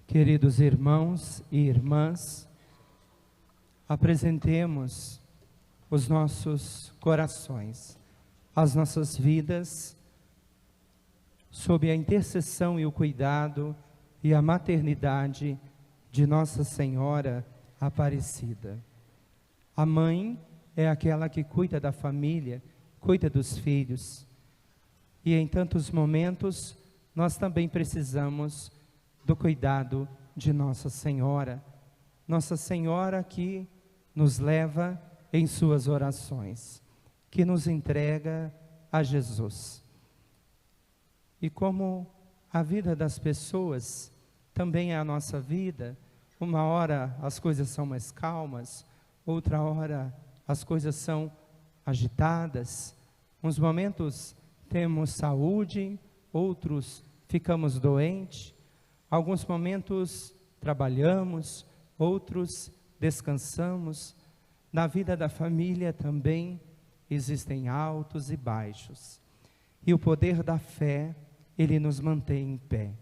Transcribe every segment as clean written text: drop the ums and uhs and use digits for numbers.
Queridos irmãos e irmãs, apresentemos os nossos corações, as nossas vidas, sob a intercessão e o cuidado e a maternidade de Nossa Senhora Aparecida. A mãe é aquela que cuida da família, cuida dos filhos. E em tantos momentos, nós também precisamos do cuidado de Nossa Senhora. Nossa Senhora que nos leva em suas orações, que nos entrega a Jesus. E como a vida das pessoas também é a nossa vida, uma hora as coisas são mais calmas, outra hora as coisas são agitadas. Uns momentos temos saúde, outros ficamos doentes, alguns momentos trabalhamos, outros descansamos. Na vida da família também existem altos e baixos. E o poder da fé, ele nos mantém em pé.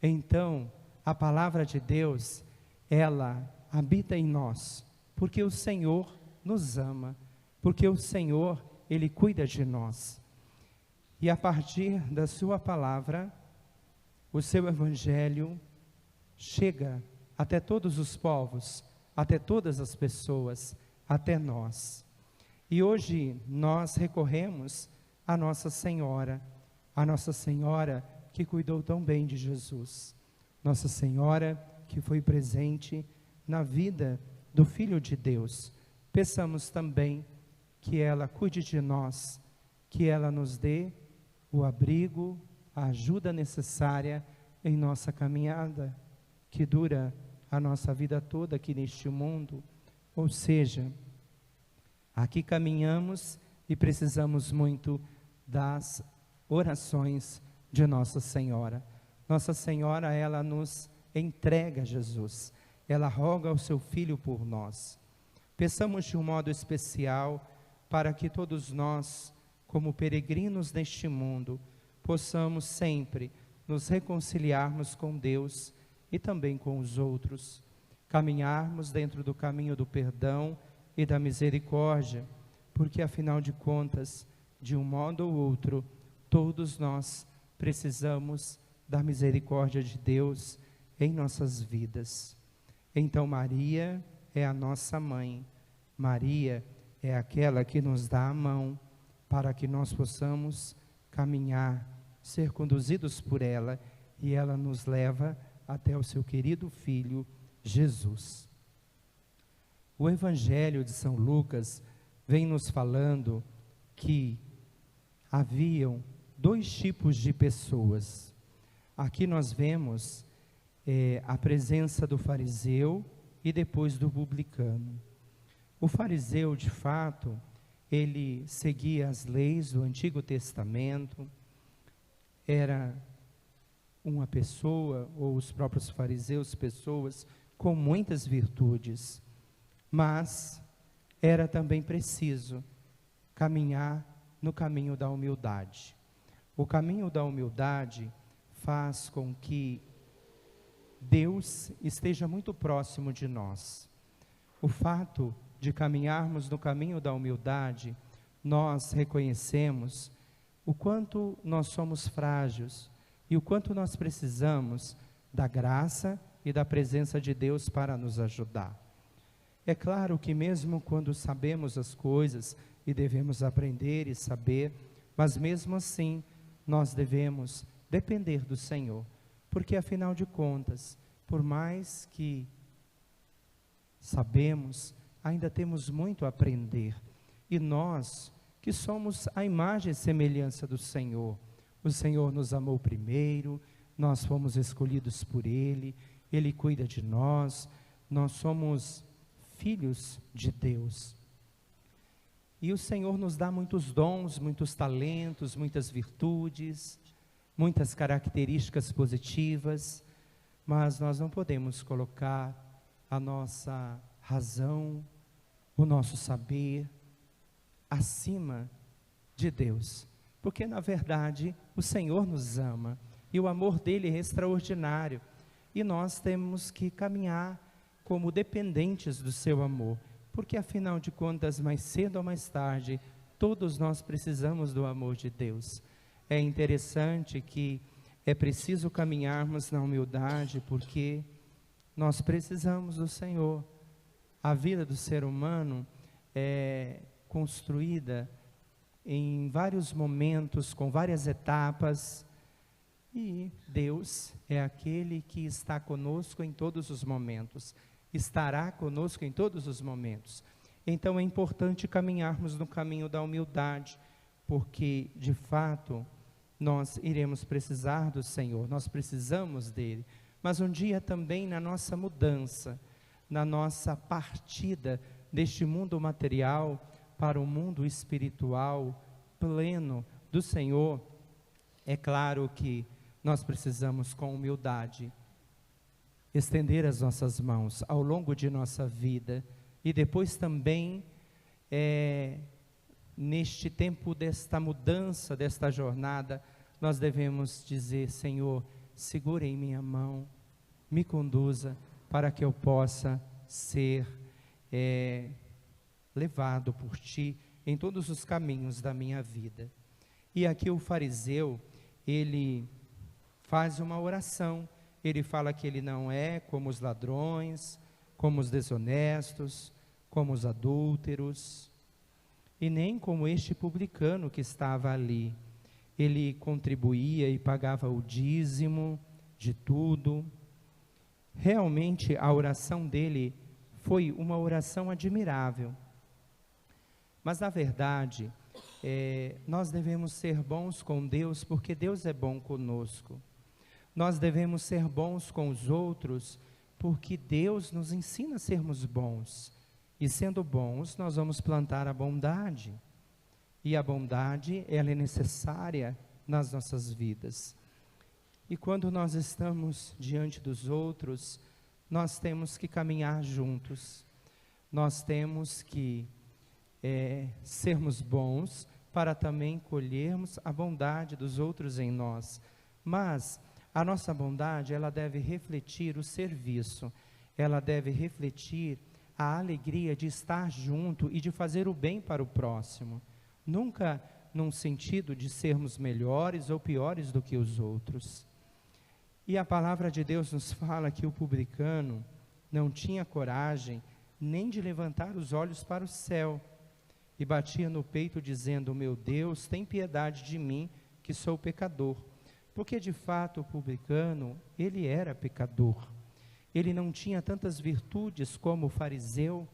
Então, a palavra de Deus, ela habita em nós, porque o Senhor nos ama, porque o Senhor, ele cuida de nós. E a partir da sua palavra, o seu evangelho chega até todos os povos, até todas as pessoas, até nós. E hoje nós recorremos à Nossa Senhora que cuidou tão bem de Jesus, Nossa Senhora que foi presente na vida do Filho de Deus. Peçamos também que ela cuide de nós, que ela nos dê o abrigo, a ajuda necessária em nossa caminhada, que dura a nossa vida toda aqui neste mundo. Ou seja, aqui caminhamos e precisamos muito das orações de Nossa Senhora. Nossa Senhora, ela nos entrega a Jesus, ela roga ao seu Filho por nós. Peçamos de um modo especial para que todos nós, como peregrinos neste mundo, possamos sempre nos reconciliarmos com Deus e também com os outros, caminharmos dentro do caminho do perdão e da misericórdia, porque afinal de contas, de um modo ou outro, todos nós precisamos da misericórdia de Deus em nossas vidas. Então Maria é a nossa mãe, Maria é aquela que nos dá a mão para que nós possamos caminhar, ser conduzidos por ela, e ela nos leva até o seu querido Filho, Jesus. O Evangelho de São Lucas vem nos falando que haviam dois tipos de pessoas. Aqui nós vemos a presença do fariseu e depois do publicano. O fariseu, de fato, ele seguia as leis do Antigo Testamento, era uma pessoa, ou os próprios fariseus, pessoas com muitas virtudes, mas era também preciso caminhar no caminho da humildade. O caminho da humildade faz com que Deus esteja muito próximo de nós. O fato de caminharmos no caminho da humildade, nós reconhecemos o quanto nós somos frágeis e o quanto nós precisamos da graça e da presença de Deus para nos ajudar. É claro que mesmo quando sabemos as coisas e devemos aprender e saber, mas mesmo assim nós devemos depender do Senhor, porque afinal de contas, por mais que sabemos, ainda temos muito a aprender. E nós, que somos a imagem e semelhança do Senhor, o Senhor nos amou primeiro, nós fomos escolhidos por Ele, Ele cuida de nós, nós somos filhos de Deus. E o Senhor nos dá muitos dons, muitos talentos, muitas virtudes, muitas características positivas, mas nós não podemos colocar a nossa razão, o nosso saber acima de Deus, porque na verdade o Senhor nos ama e o amor dele é extraordinário, e nós temos que caminhar como dependentes do seu amor, porque afinal de contas, mais cedo ou mais tarde, todos nós precisamos do amor de Deus. É interessante que é preciso caminharmos na humildade, porque nós precisamos do Senhor. A vida do ser humano é construída em vários momentos, com várias etapas, e Deus é aquele que está conosco em todos os momentos, estará conosco em todos os momentos. Então é importante caminharmos no caminho da humildade, porque de fato nós iremos precisar do Senhor, nós precisamos dele, mas um dia também na nossa mudança, na nossa partida deste mundo material para o mundo espiritual pleno do Senhor, é claro que nós precisamos com humildade estender as nossas mãos ao longo de nossa vida, e depois também neste tempo desta mudança, desta jornada, nós devemos dizer: Senhor, segura em minha mão, me conduza para que eu possa ser levado por Ti em todos os caminhos da minha vida. E aqui o fariseu, ele faz uma oração, ele fala que ele não é como os ladrões, como os desonestos, como os adúlteros, e nem como este publicano que estava ali. Ele contribuía e pagava o dízimo de tudo. Realmente a oração dele foi uma oração admirável. Mas na verdade, nós devemos ser bons com Deus, porque Deus é bom conosco. Nós devemos ser bons com os outros, porque Deus nos ensina a sermos bons. E sendo bons, nós vamos plantar a bondade. E a bondade, ela é necessária nas nossas vidas. E quando nós estamos diante dos outros, nós temos que caminhar juntos. Nós temos que sermos bons para também colhermos a bondade dos outros em nós. Mas a nossa bondade, ela deve refletir o serviço, ela deve refletir a alegria de estar junto e de fazer o bem para o próximo. Nunca num sentido de sermos melhores ou piores do que os outros. E a palavra de Deus nos fala que o publicano não tinha coragem nem de levantar os olhos para o céu, e batia no peito dizendo: meu Deus, tem piedade de mim, que sou pecador. Porque de fato o publicano, ele era pecador. Ele não tinha tantas virtudes como o fariseu,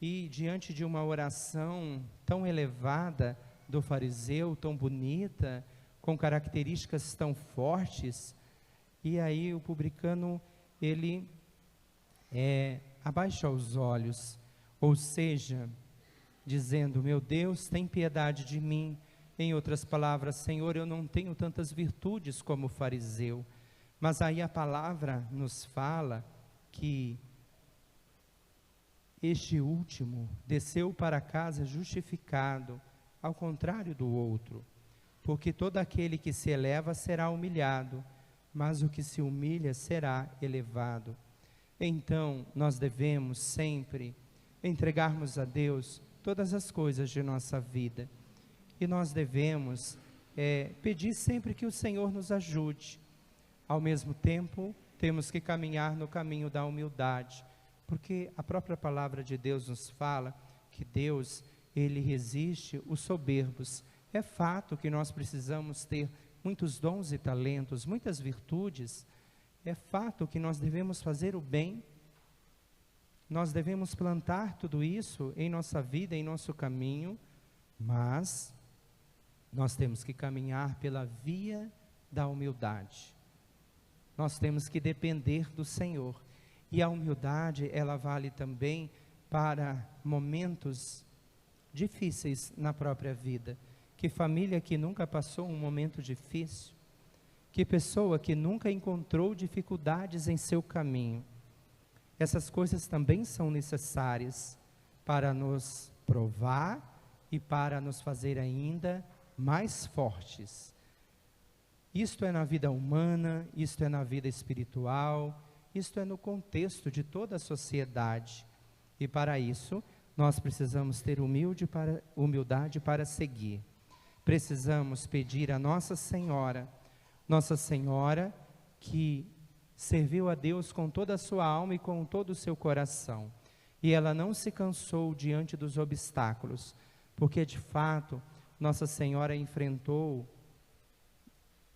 e diante de uma oração tão elevada do fariseu, tão bonita, com características tão fortes, e aí o publicano, ele abaixa os olhos, ou seja, dizendo: meu Deus, tem piedade de mim. Em outras palavras: Senhor, eu não tenho tantas virtudes como o fariseu. Mas aí a palavra nos fala que este último desceu para casa justificado, ao contrário do outro. Porque todo aquele que se eleva será humilhado, mas o que se humilha será elevado. Então, nós devemos sempre entregarmos a Deus todas as coisas de nossa vida. E nós devemos pedir sempre que o Senhor nos ajude. Ao mesmo tempo, temos que caminhar no caminho da humildade, porque a própria palavra de Deus nos fala que Deus, ele resiste os soberbos. É fato que nós precisamos ter muitos dons e talentos, muitas virtudes. É fato que nós devemos fazer o bem. Nós devemos plantar tudo isso em nossa vida, em nosso caminho, mas nós temos que caminhar pela via da humildade. Nós temos que depender do Senhor. E a humildade, ela vale também para momentos difíceis na própria vida. Que família que nunca passou um momento difícil? Que pessoa que nunca encontrou dificuldades em seu caminho? Essas coisas também são necessárias para nos provar e para nos fazer ainda mais fortes. Isto é na vida humana, isto é na vida espiritual, isto é no contexto de toda a sociedade. E para isso, nós precisamos ter humildade para seguir. Precisamos pedir a Nossa Senhora que serviu a Deus com toda a sua alma e com todo o seu coração. E ela não se cansou diante dos obstáculos, porque de fato Nossa Senhora enfrentou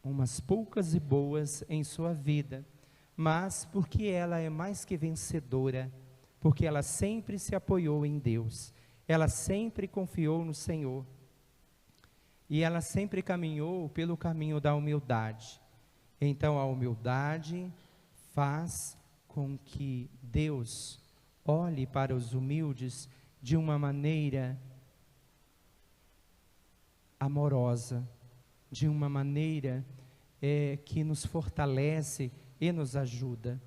umas poucas e boas em sua vida, mas porque ela é mais que vencedora, porque ela sempre se apoiou em Deus, ela sempre confiou no Senhor, e ela sempre caminhou pelo caminho da humildade. Então a humildade faz com que Deus olhe para os humildes de uma maneira amorosa, de uma maneira que nos fortalece e nos ajuda.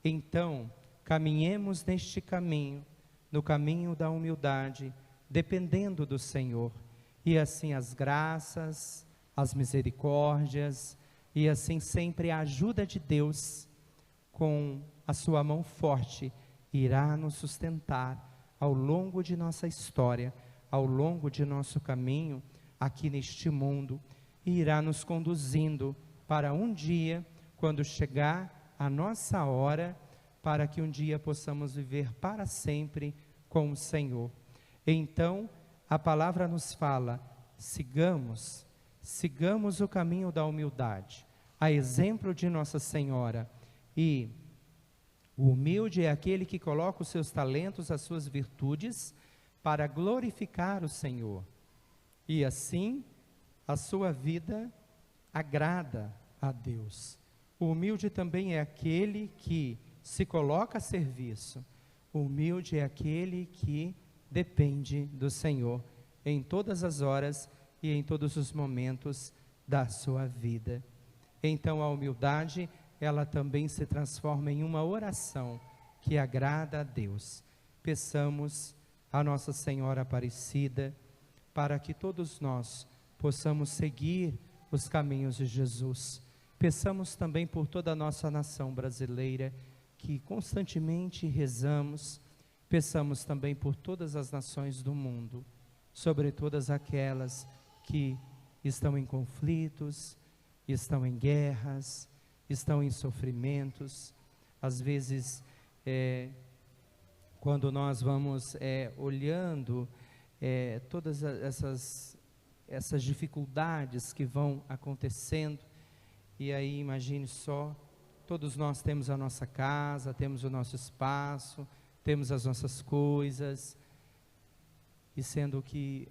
Então, caminhemos neste caminho, no caminho da humildade, dependendo do Senhor, e assim as graças, as misericórdias, e assim sempre a ajuda de Deus, com a sua mão forte, irá nos sustentar ao longo de nossa história, ao longo de nosso caminho aqui neste mundo, e irá nos conduzindo para um dia, quando chegar a nossa hora, para que um dia possamos viver para sempre com o Senhor. Então, a palavra nos fala, sigamos o caminho da humildade, a exemplo de Nossa Senhora. E o humilde é aquele que coloca os seus talentos, as suas virtudes, para glorificar o Senhor. E assim, a sua vida agrada a Deus. O humilde também é aquele que se coloca a serviço. O humilde é aquele que depende do Senhor em todas as horas e em todos os momentos da sua vida. Então a humildade, ela também se transforma em uma oração que agrada a Deus. Peçamos a Nossa Senhora Aparecida para que todos nós possamos seguir os caminhos de Jesus. Peçamos também por toda a nossa nação brasileira, que constantemente rezamos. Peçamos também por todas as nações do mundo, sobre todas aquelas que estão em conflitos, estão em guerras, estão em sofrimentos. Às vezes, quando nós vamos olhando todas essas dificuldades que vão acontecendo, e aí imagine só, todos nós temos a nossa casa, temos o nosso espaço, temos as nossas coisas, e sendo que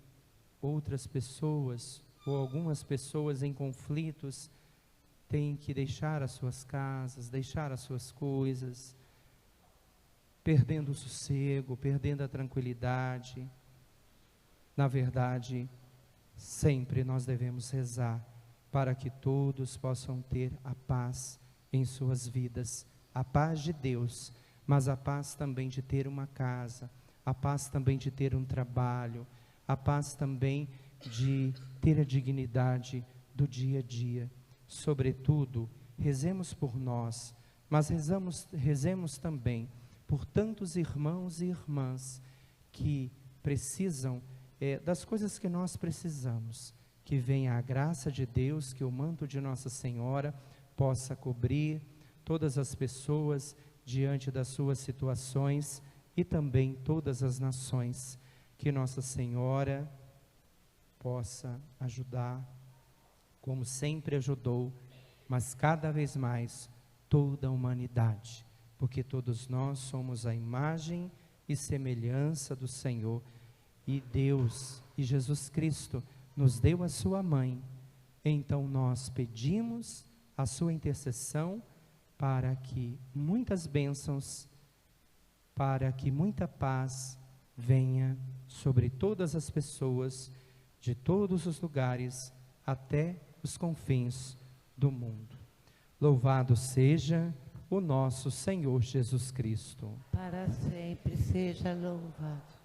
outras pessoas, ou algumas pessoas em conflitos, têm que deixar as suas casas, deixar as suas coisas, perdendo o sossego, perdendo a tranquilidade. Na verdade, sempre nós devemos rezar para que todos possam ter a paz em suas vidas, a paz de Deus, mas a paz também de ter uma casa, a paz também de ter um trabalho, a paz também de ter a dignidade do dia a dia. Sobretudo, rezemos por nós, mas rezemos também por tantos irmãos e irmãs que precisam das coisas que nós precisamos. Que venha a graça de Deus, que o manto de Nossa Senhora possa cobrir todas as pessoas diante das suas situações e também todas as nações. Que Nossa Senhora possa ajudar, como sempre ajudou, mas cada vez mais toda a humanidade, porque todos nós somos a imagem e semelhança do Senhor, e Deus e Jesus Cristo nos deu a sua mãe. Então nós pedimos a sua intercessão para que muitas bênçãos, para que muita paz venha sobre todas as pessoas, de todos os lugares, até os confins do mundo. Louvado seja o nosso Senhor Jesus Cristo. Para sempre seja louvado.